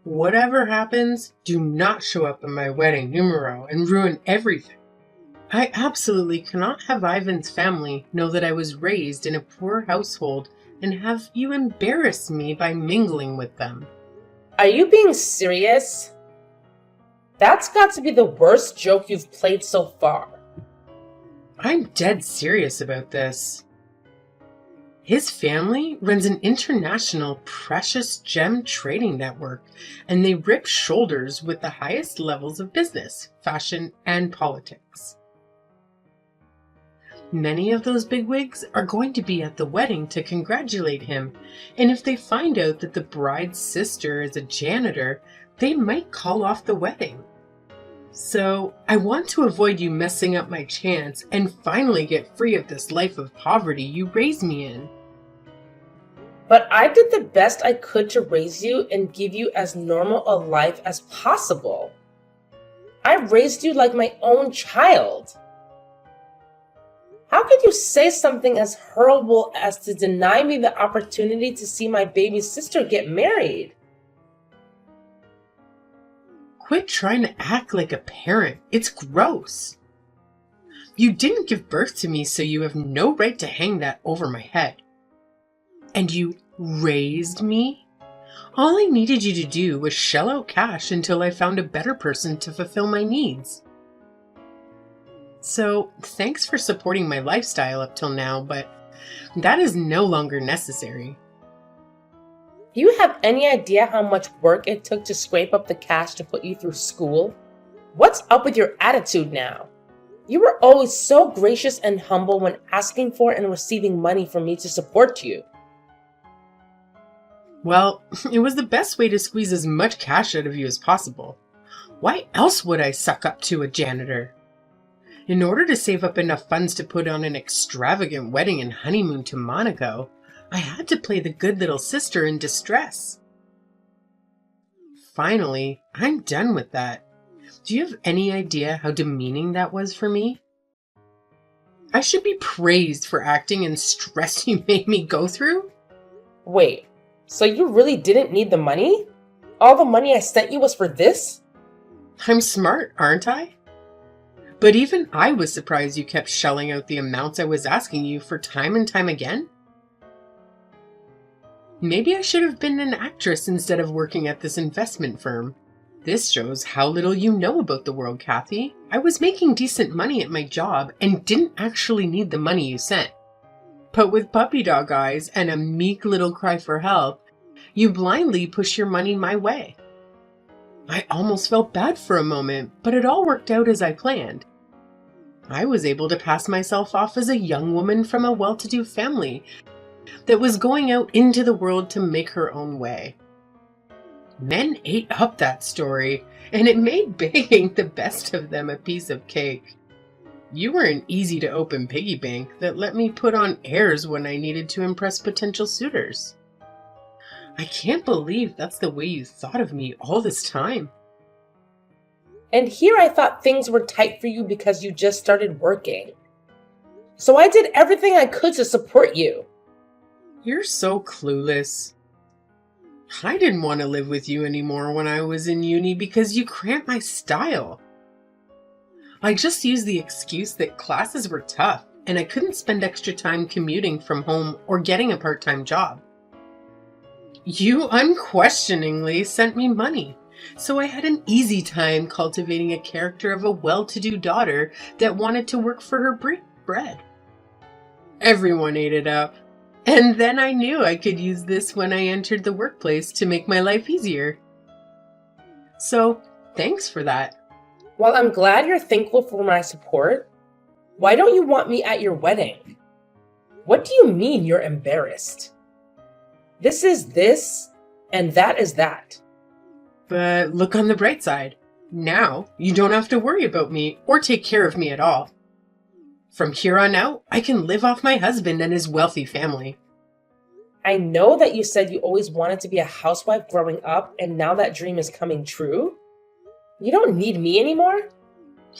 Whatever happens, do not show up at my wedding numero and ruin everything. I absolutely cannot have Ivan's family know that I was raised in a poor household and have you embarrass me by mingling with them. Are you being serious? That's got to be the worst joke you've played so far. I'm dead serious about this. His family runs an international precious gem trading network, and they rip shoulders with the highest levels of business, fashion, and politics. Many of those bigwigs are going to be at the wedding to congratulate him, and if they find out that the bride's sister is a janitor, they might call off the wedding. So, I want to avoid you messing up my chance and finally get free of this life of poverty you raised me in. But I did the best I could to raise you and give you as normal a life as possible. I raised you like my own child. How could you say something as horrible as to deny me the opportunity to see my baby sister get married? Quit trying to act like a parent. It's gross. You didn't give birth to me, so you have no right to hang that over my head. And you raised me? All I needed you to do was shell out cash until I found a better person to fulfill my needs. So, thanks for supporting my lifestyle up till now, but that is no longer necessary. Do you have any idea how much work it took to scrape up the cash to put you through school? What's up with your attitude now? You were always so gracious and humble when asking for and receiving money from me to support you. Well, it was the best way to squeeze as much cash out of you as possible. Why else would I suck up to a janitor? In order to save up enough funds to put on an extravagant wedding and honeymoon to Monaco, I had to play the good little sister in distress. Finally, I'm done with that. Do you have any idea how demeaning that was for me? I should be praised for acting in stress you made me go through? Wait, so you really didn't need the money? All the money I sent you was for this? I'm smart, aren't I? But even I was surprised you kept shelling out the amounts I was asking you for time and time again. Maybe I should have been an actress instead of working at this investment firm. This shows how little you know about the world, Kathy. I was making decent money at my job and didn't actually need the money you sent. But with puppy dog eyes and a meek little cry for help, you blindly push your money my way. I almost felt bad for a moment, but it all worked out as I planned. I was able to pass myself off as a young woman from a well-to-do family that was going out into the world to make her own way. Men ate up that story, and it made begging the best of them a piece of cake. You were an easy-to-open piggy bank that let me put on airs when I needed to impress potential suitors. I can't believe that's the way you thought of me all this time. And here I thought things were tight for you because you just started working. So I did everything I could to support you. You're so clueless. I didn't want to live with you anymore when I was in uni because you cramped my style. I just used the excuse that classes were tough and I couldn't spend extra time commuting from home or getting a part-time job. You unquestioningly sent me money, so I had an easy time cultivating a character of a well-to-do daughter that wanted to work for her bread. Everyone ate it up. And then I knew I could use this when I entered the workplace to make my life easier. So, thanks for that. While I'm glad you're thankful for my support, why don't you want me at your wedding? What do you mean you're embarrassed? This is this, and that is that. But look on the bright side. Now, you don't have to worry about me or take care of me at all. From here on out, I can live off my husband and his wealthy family. I know that you said you always wanted to be a housewife growing up, and now that dream is coming true. You don't need me anymore?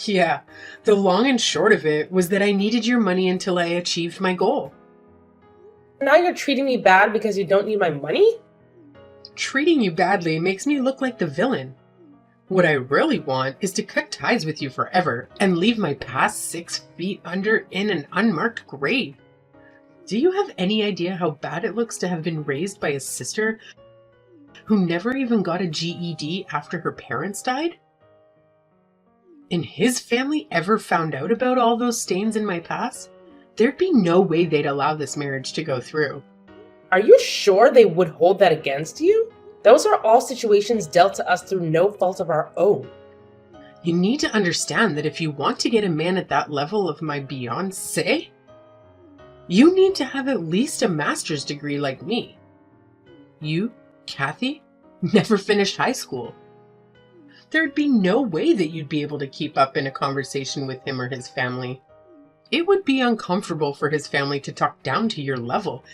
Yeah, the long and short of it was that I needed your money until I achieved my goal. Now you're treating me bad because you don't need my money? Treating you badly makes me look like the villain. What I really want is to cut ties with you forever and leave my past 6 feet under in an unmarked grave. Do you have any idea how bad it looks to have been raised by a sister who never even got a GED after her parents died? And his family ever found out about all those stains in my past, there'd be no way they'd allow this marriage to go through. Are you sure they would hold that against you? Those are all situations dealt to us through no fault of our own. You need to understand that if you want to get a man at that level of my Beyoncé, you need to have at least a master's degree like me. You, Kathy, never finished high school. There'd be no way that you'd be able to keep up in a conversation with him or his family. It would be uncomfortable for his family to talk down to your level,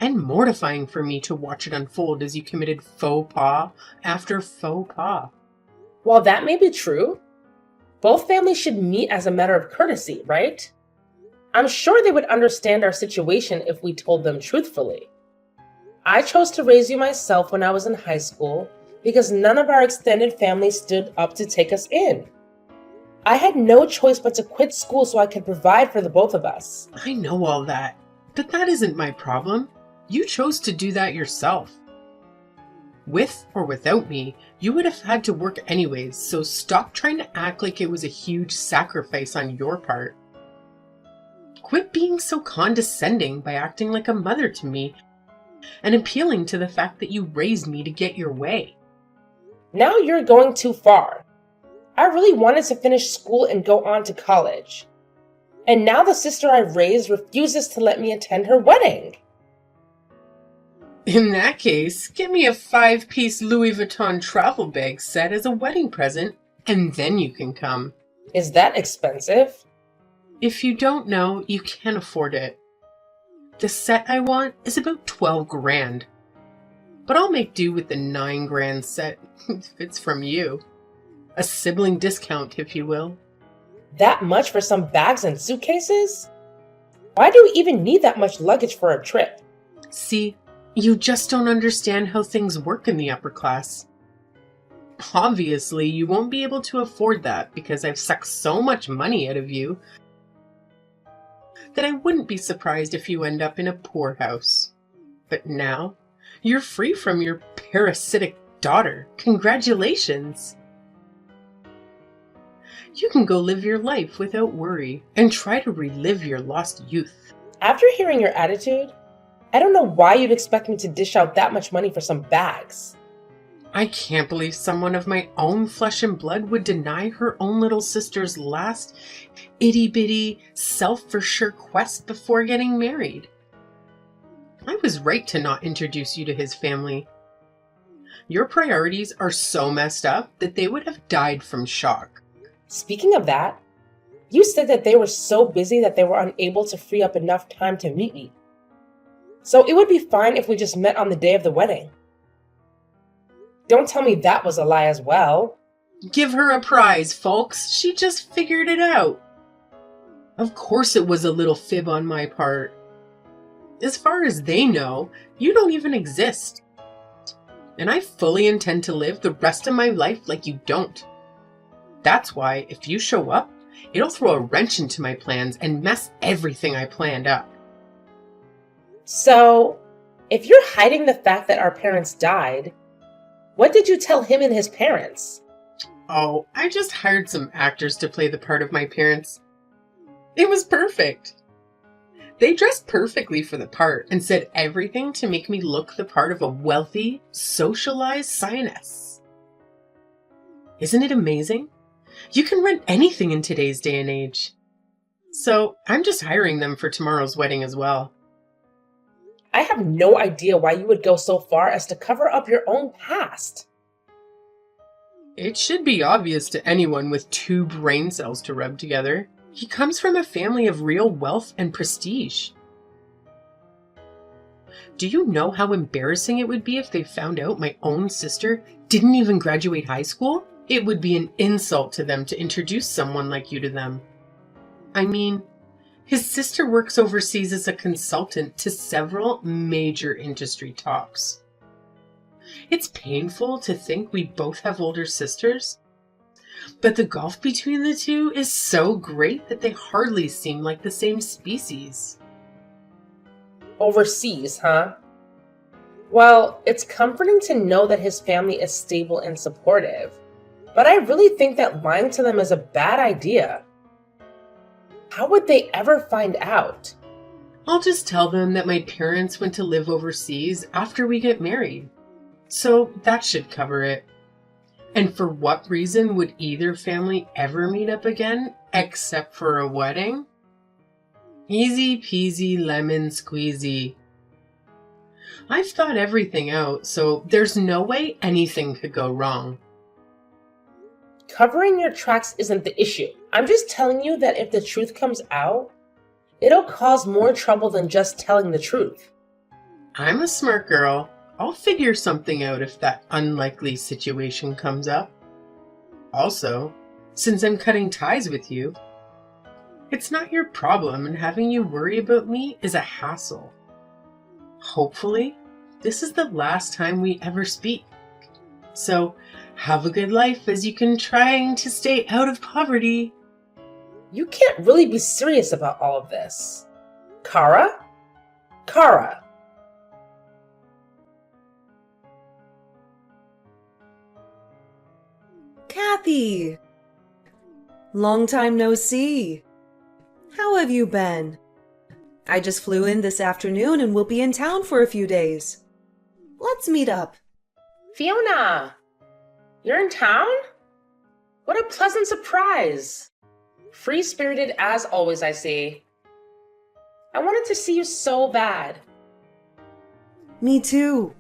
and mortifying for me to watch it unfold as you committed faux pas after faux pas. While that may be true, both families should meet as a matter of courtesy, right? I'm sure they would understand our situation if we told them truthfully. I chose to raise you myself when I was in high school because none of our extended family stood up to take us in. I had no choice but to quit school so I could provide for the both of us. I know all that, but that isn't my problem. You chose to do that yourself. With or without me, you would have had to work anyways, so stop trying to act like it was a huge sacrifice on your part. Quit being so condescending by acting like a mother to me and appealing to the fact that you raised me to get your way. Now you're going too far. I really wanted to finish school and go on to college. And now the sister I raised refuses to let me attend her wedding. In that case, get me a 5-piece Louis Vuitton travel bag set as a wedding present, and then you can come. Is that expensive? If you don't know, you can't afford it. The set I want is about 12 grand. But I'll make do with the 9 grand set if it's from you. A sibling discount, if you will. That much for some bags and suitcases? Why do we even need that much luggage for a trip? See, you just don't understand how things work in the upper class. Obviously, you won't be able to afford that because I've sucked so much money out of you that I wouldn't be surprised if you end up in a poorhouse. But now, you're free from your parasitic daughter. Congratulations! You can go live your life without worry and try to relive your lost youth. After hearing your attitude, I don't know why you'd expect me to dish out that much money for some bags. I can't believe someone of my own flesh and blood would deny her own little sister's last itty-bitty, self-for-sure quest before getting married. I was right to not introduce you to his family. Your priorities are so messed up that they would have died from shock. Speaking of that, you said that they were so busy that they were unable to free up enough time to meet me. So it would be fine if we just met on the day of the wedding. Don't tell me that was a lie as well. Give her a prize, folks. She just figured it out. Of course it was a little fib on my part. As far as they know, you don't even exist. And I fully intend to live the rest of my life like you don't. That's why, if you show up, it'll throw a wrench into my plans and mess everything I planned up. So, if you're hiding the fact that our parents died, what did you tell him and his parents? Oh, I just hired some actors to play the part of my parents. It was perfect. They dressed perfectly for the part and said everything to make me look the part of a wealthy, socialized scientist. Isn't it amazing? You can rent anything in today's day and age. So I'm just hiring them for tomorrow's wedding as well. I have no idea why you would go so far as to cover up your own past. It should be obvious to anyone with 2 brain cells to rub together. He comes from a family of real wealth and prestige. Do you know how embarrassing it would be if they found out my own sister didn't even graduate high school? It would be an insult to them to introduce someone like you to them. I mean, his sister works overseas as a consultant to several major industry tops. It's painful to think we both have older sisters, but the gulf between the two is so great that they hardly seem like the same species. Overseas, huh? Well, it's comforting to know that his family is stable and supportive, but I really think that lying to them is a bad idea. How would they ever find out? I'll just tell them that my parents went to live overseas after we get married. So that should cover it. And for what reason would either family ever meet up again except for a wedding? Easy peasy lemon squeezy. I've thought everything out, so there's no way anything could go wrong. Covering your tracks isn't the issue. I'm just telling you that if the truth comes out, it'll cause more trouble than just telling the truth. I'm a smart girl. I'll figure something out if that unlikely situation comes up. Also, since I'm cutting ties with you, it's not your problem, and having you worry about me is a hassle. Hopefully, this is the last time we ever speak. So, have a good life as you can trying to stay out of poverty. You can't really be serious about all of this. Kara? Kara. Kathy! Long time no see. How have you been? I just flew in this afternoon and will be in town for a few days. Let's meet up. Fiona! You're in town? What a pleasant surprise. Free-spirited as always, I see. I wanted to see you so bad. Me too.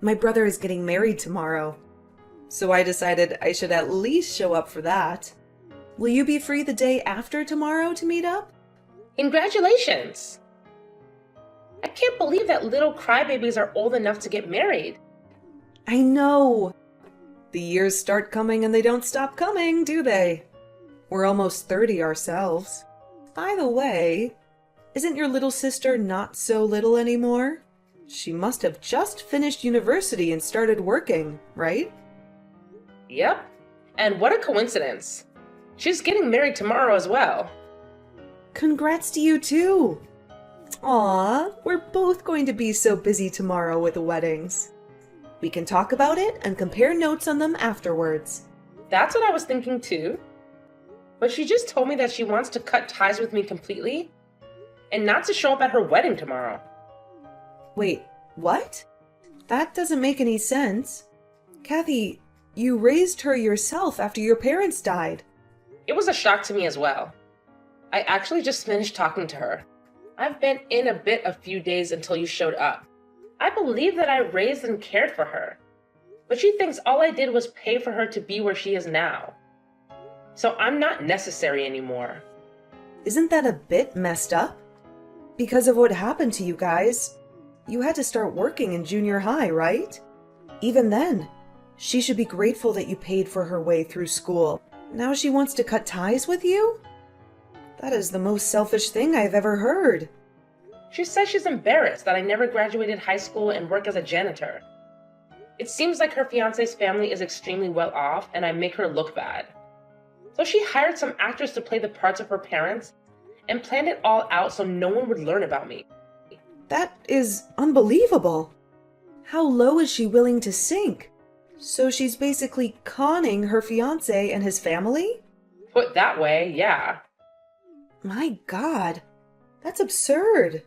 My brother is getting married tomorrow, so I decided I should at least show up for that. Will you be free the day after tomorrow to meet up? Congratulations! I can't believe that little crybabies are old enough to get married. I know. The years start coming and they don't stop coming, do they? We're almost 30 ourselves. By the way, isn't your little sister not so little anymore? She must have just finished university and started working, right? Yep. And what a coincidence. She's getting married tomorrow as well. Congrats to you too. Aw, we're both going to be so busy tomorrow with the weddings. We can talk about it and compare notes on them afterwards. That's what I was thinking too. But she just told me that she wants to cut ties with me completely and not to show up at her wedding tomorrow. Wait, what? That doesn't make any sense. Kathy, you raised her yourself after your parents died. It was a shock to me as well. I actually just finished talking to her. I've been in a bit a few days until you showed up. I believe that I raised and cared for her, but she thinks all I did was pay for her to be where she is now. So I'm not necessary anymore. Isn't that a bit messed up? Because of what happened to you guys, you had to start working in junior high, right? Even then, she should be grateful that you paid for her way through school. Now she wants to cut ties with you? That is the most selfish thing I've ever heard. She says she's embarrassed that I never graduated high school and work as a janitor. It seems like her fiance's family is extremely well off and I make her look bad. So she hired some actors to play the parts of her parents and planned it all out so no one would learn about me. That is unbelievable. How low is she willing to sink? So she's basically conning her fiancé and his family? Put that way, yeah. My God, that's absurd.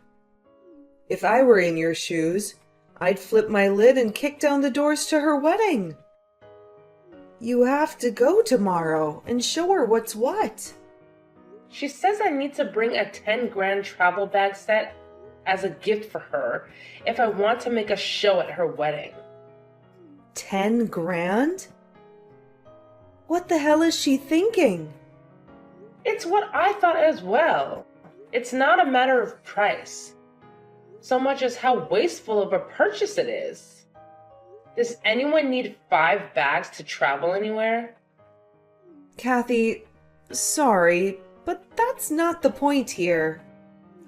If I were in your shoes, I'd flip my lid and kick down the doors to her wedding. You have to go tomorrow and show her what's what. She says I need to bring a 10 grand travel bag set as a gift for her if I want to make a show at her wedding. 10 grand? What the hell is she thinking? It's what I thought as well. It's not a matter of price, so much as how wasteful of a purchase it is. Does anyone need 5 bags to travel anywhere? Kathy, sorry, but that's not the point here.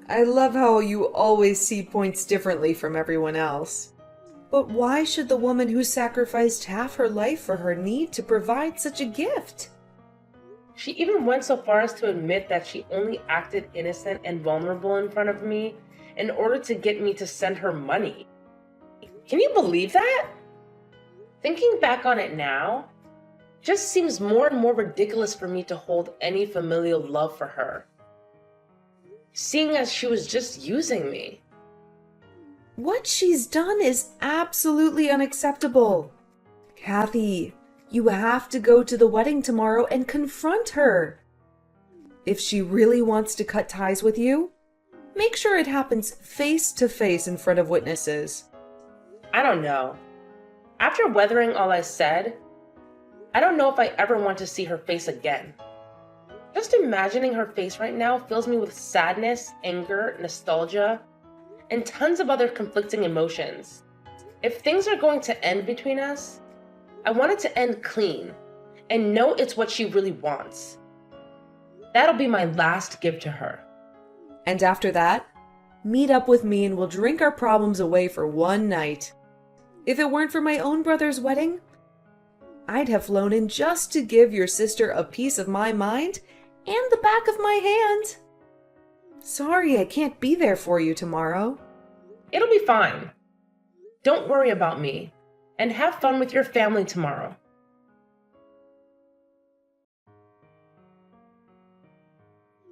I love how you always see points differently from everyone else. But why should the woman who sacrificed half her life for her need to provide such a gift? She even went so far as to admit that she only acted innocent and vulnerable in front of me in order to get me to send her money. Can you believe that? Thinking back on it now, just seems more and more ridiculous for me to hold any familial love for her, seeing as she was just using me. What she's done is absolutely unacceptable. Kathy, you have to go to the wedding tomorrow and confront her. If she really wants to cut ties with you, make sure it happens face to face in front of witnesses. I don't know. After weathering all I said, I don't know if I ever want to see her face again. Just imagining her face right now fills me with sadness, anger, nostalgia, and tons of other conflicting emotions. If things are going to end between us, I want it to end clean and know it's what she really wants. That'll be my last gift to her. And after that, meet up with me and we'll drink our problems away for one night. If it weren't for my own brother's wedding, I'd have flown in just to give your sister a piece of my mind and the back of my hand. Sorry I can't be there for you tomorrow. It'll be fine. Don't worry about me, and have fun with your family tomorrow.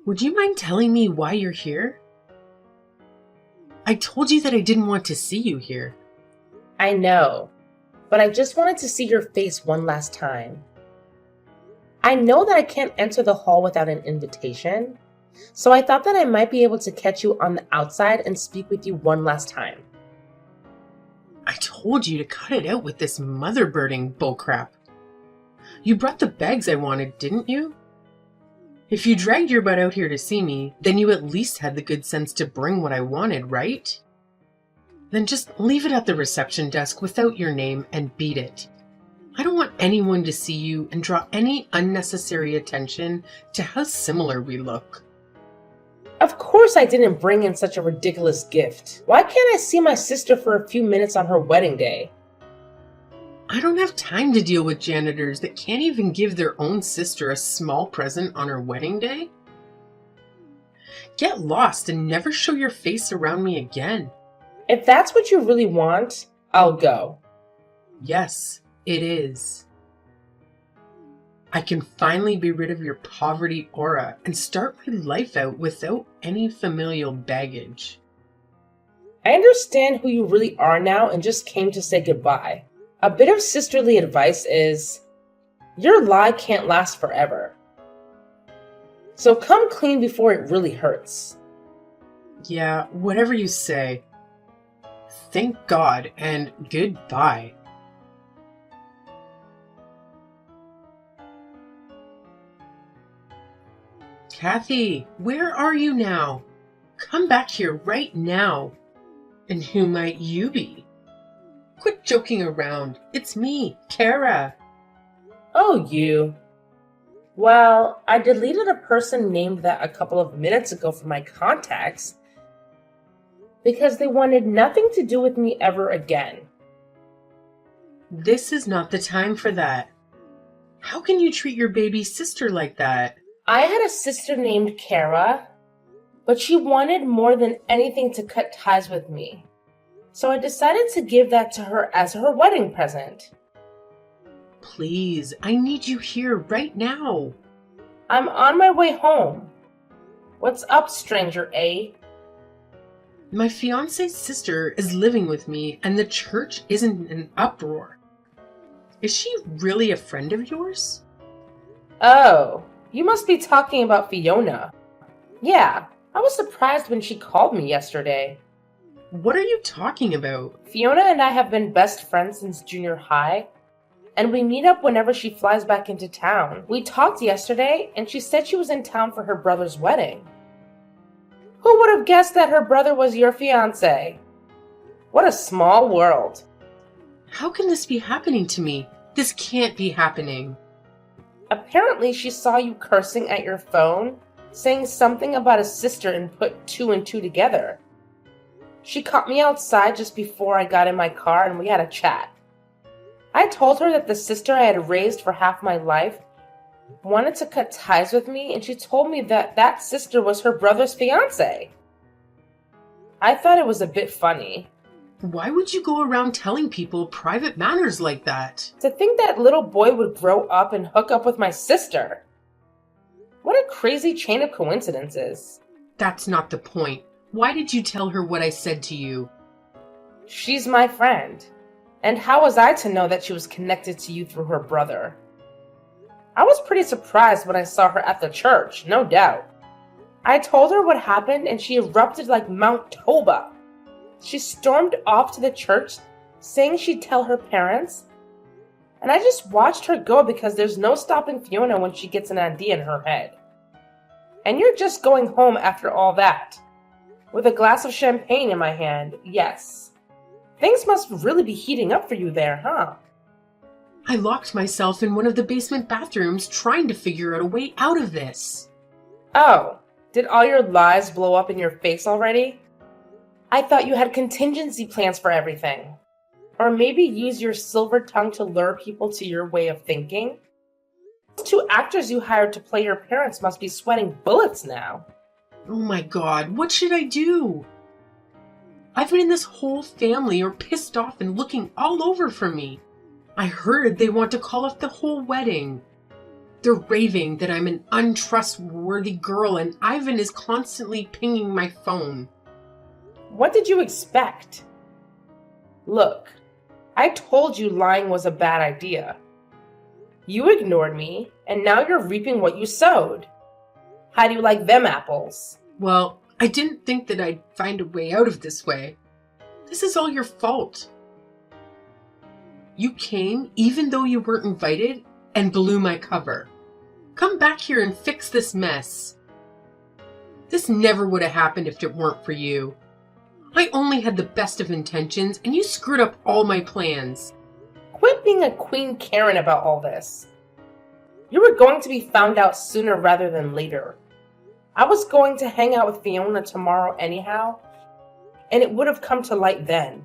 Would you mind telling me why you're here? I told you that I didn't want to see you here. I know, but I just wanted to see your face one last time. I know that I can't enter the hall without an invitation, so I thought that I might be able to catch you on the outside and speak with you one last time. I told you to cut it out with this mother-birding bullcrap. You brought the bags I wanted, didn't you? If you dragged your butt out here to see me, then you at least had the good sense to bring what I wanted, right? Then just leave it at the reception desk without your name and beat it. I don't want anyone to see you and draw any unnecessary attention to how similar we look. Of course I didn't bring in such a ridiculous gift. Why can't I see my sister for a few minutes on her wedding day? I don't have time to deal with janitors that can't even give their own sister a small present on her wedding day. Get lost and never show your face around me again. If that's what you really want, I'll go. Yes, it is. I can finally be rid of your poverty aura and start my life out without any familial baggage. I understand who you really are now and just came to say goodbye. A bit of sisterly advice is, your lie can't last forever. So come clean before it really hurts. Yeah, whatever you say. Thank God and goodbye. Kathy, where are you now? Come back here right now. And who might you be? Quit joking around. It's me, Kara. Oh, you. Well, I deleted a person named that a couple of minutes ago from my contacts because they wanted nothing to do with me ever again. This is not the time for that. How can you treat your baby sister like that? I had a sister named Kara, but she wanted more than anything to cut ties with me. So I decided to give that to her as her wedding present. Please, I need you here right now. I'm on my way home. What's up, stranger A? My fiance's sister is living with me and the church isn't in an uproar. Is she really a friend of yours? Oh, you must be talking about Fiona. Yeah, I was surprised when she called me yesterday. What are you talking about? Fiona and I have been best friends since junior high, and we meet up whenever she flies back into town. We talked yesterday, and she said she was in town for her brother's wedding. Who would have guessed that her brother was your fiancé? What a small world. How can this be happening to me? This can't be happening. Apparently, she saw you cursing at your phone, saying something about a sister and put two and two together. She caught me outside just before I got in my car and we had a chat. I told her that the sister I had raised for half my life wanted to cut ties with me, and she told me that that sister was her brother's fiance. I thought it was a bit funny. Why would you go around telling people private matters like that? To think that little boy would grow up and hook up with my sister. What a crazy chain of coincidences. That's not the point. Why did you tell her what I said to you? She's my friend. And how was I to know that she was connected to you through her brother? I was pretty surprised when I saw her at the church, no doubt. I told her what happened and she erupted like Mount Toba. She stormed off to the church, saying she'd tell her parents. And I just watched her go because there's no stopping Fiona when she gets an idea in her head. And you're just going home after all that. With a glass of champagne in my hand, yes. Things must really be heating up for you there, huh? I locked myself in one of the basement bathrooms trying to figure out a way out of this. Oh, did all your lies blow up in your face already? I thought you had contingency plans for everything. Or maybe use your silver tongue to lure people to your way of thinking? Those two actors you hired to play your parents must be sweating bullets now. Oh my God, what should I do? I've been in this whole family are pissed off and looking all over for me. I heard they want to call off the whole wedding. They're raving that I'm an untrustworthy girl and Ivan is constantly pinging my phone. What did you expect? Look, I told you lying was a bad idea. You ignored me, and now you're reaping what you sowed. How do you like them apples? Well, I didn't think that I'd find a way out of this way. This is all your fault. You came, even though you weren't invited, and blew my cover. Come back here and fix this mess. This never would have happened if it weren't for you. I only had the best of intentions, and you screwed up all my plans. Quit being a Queen Karen about all this. You were going to be found out sooner rather than later. I was going to hang out with Fiona tomorrow anyhow, and it would have come to light then.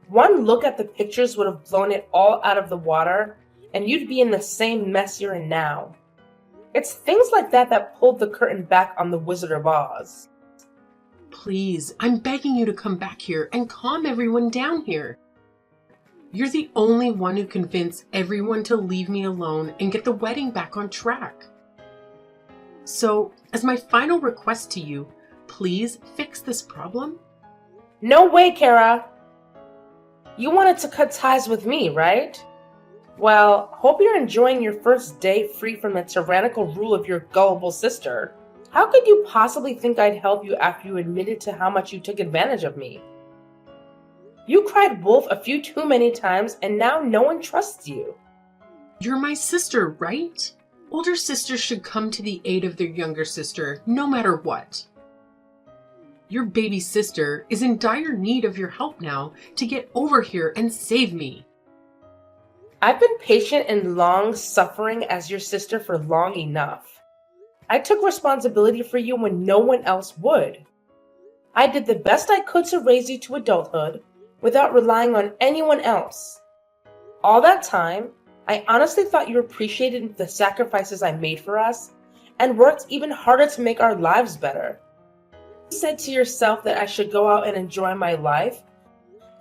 One look at the pictures would have blown it all out of the water, and you'd be in the same mess you're in now. It's things like that that pulled the curtain back on the Wizard of Oz. Please, I'm begging you to come back here and calm everyone down here. You're the only one who convinced everyone to leave me alone and get the wedding back on track. So, as my final request to you, please fix this problem. No way, Kara! You wanted to cut ties with me, right? Well, hope you're enjoying your first day free from the tyrannical rule of your gullible sister. How could you possibly think I'd help you after you admitted to how much you took advantage of me? You cried wolf a few too many times, and now no one trusts you. You're my sister, right? Older sisters should come to the aid of their younger sister, no matter what. Your baby sister is in dire need of your help now to get over here and save me. I've been patient and long-suffering as your sister for long enough. I took responsibility for you when no one else would. I did the best I could to raise you to adulthood without relying on anyone else. All that time, I honestly thought you appreciated the sacrifices I made for us and worked even harder to make our lives better. You said to yourself that I should go out and enjoy my life,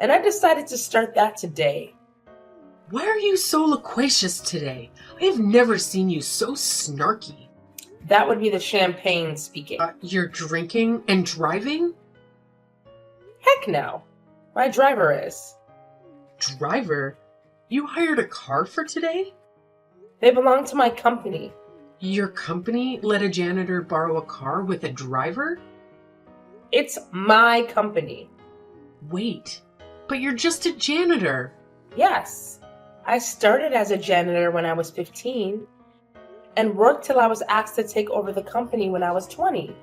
and I decided to start that today. Why are you so loquacious today? I have never seen you so snarky. That would be the champagne speaking. You're drinking and driving? Heck no. My driver is. Driver? You hired a car for today? They belong to my company. Your company let a janitor borrow a car with a driver? It's my company. Wait, but you're just a janitor. Yes. I started as a janitor when I was 15 and worked till I was asked to take over the company when I was 20.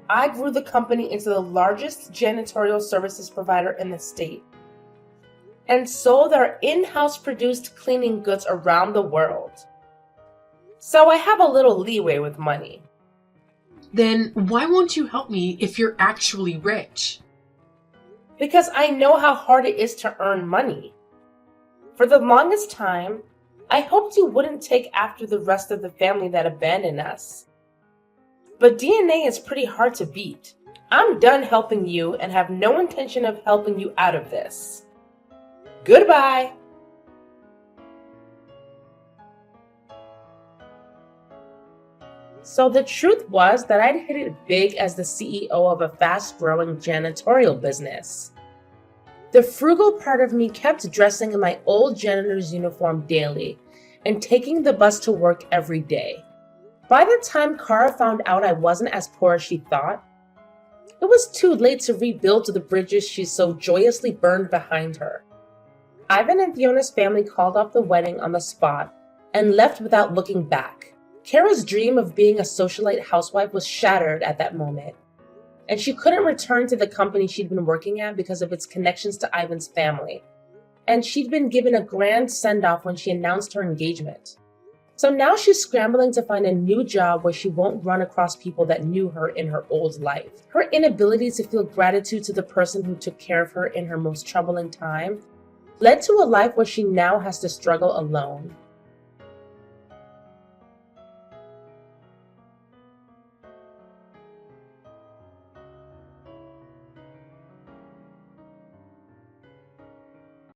I grew the company into the largest janitorial services provider in the state and sold our in-house produced cleaning goods around the world. So I have a little leeway with money. Then why won't you help me if you're actually rich? Because I know how hard it is to earn money. For the longest time, I hoped you wouldn't take after the rest of the family that abandoned us. But DNA is pretty hard to beat. I'm done helping you and have no intention of helping you out of this. Goodbye. So the truth was that I'd hit it big as the CEO of a fast-growing janitorial business. The frugal part of me kept dressing in my old janitor's uniform daily and taking the bus to work every day. By the time Kara found out I wasn't as poor as she thought, it was too late to rebuild the bridges she so joyously burned behind her. Ivan and Fiona's family called off the wedding on the spot and left without looking back. Kara's dream of being a socialite housewife was shattered at that moment, and she couldn't return to the company she'd been working at because of its connections to Ivan's family. And she'd been given a grand send-off when she announced her engagement. So now she's scrambling to find a new job where she won't run across people that knew her in her old life. Her inability to feel gratitude to the person who took care of her in her most troubling time led to a life where she now has to struggle alone.